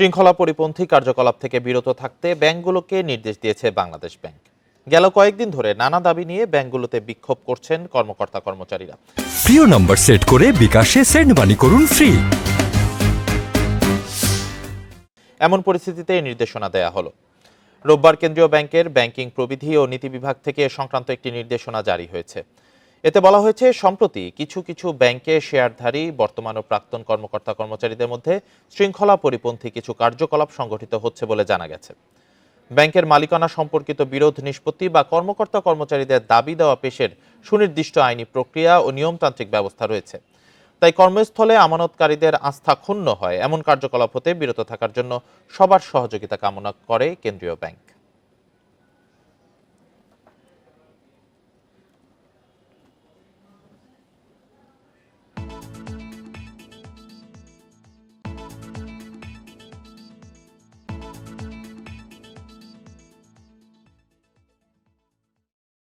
শৃঙ্খলা পরিপন্থী কার্যকলাপ থেকে বিরত থাকতে ব্যাংকগুলোকে নির্দেশ দিয়েছে বাংলাদেশ ব্যাংক। গেল কয়েকদিন ধরে নানা দাবি নিয়ে ব্যাংকগুলোতে বিক্ষোভ করছেন কর্মকর্তা কর্মচারীরা। প্রিয় নম্বর সেট করে বিকাশে সেন্ড মানি করুন ফ্রি। এমন পরিস্থিতিতে এই নির্দেশনা দেয়া হলো। রোববার কেন্দ্রীয় ব্যাংকের ব্যাংকিং প্রবিধি ও নীতি বিভাগ থেকে সংক্রান্ত একটি নির্দেশনা জারি হয়েছে। এতে বলা হয়েছে, সম্প্রতি কিছু কিছু ব্যাংকে শেয়ারধারী বর্তমান ও প্রাক্তন কর্মকর্তা কর্মচারীদের মধ্যে শৃঙ্খলা পরিপন্থী কিছু কার্যকলাপ সংঘটিত হচ্ছে বলে জানা গেছে। ব্যাংকের মালিকানা সম্পর্কিত বিরোধ নিষ্পত্তি বা কর্মকর্তা কর্মচারীদের দাবি দেওয়া পেশের সুনির্দিষ্ট আইনি প্রক্রিয়া ও নিয়মতান্ত্রিক ব্যবস্থা রয়েছে। তাই কর্মস্থলে আমানতকারীদের আস্থা ক্ষুণ্ণ হয় এমন কার্যকলাপ হতে বিরত থাকার জন্য সবার সহযোগিতা কামনা করে কেন্দ্রীয় ব্যাংক।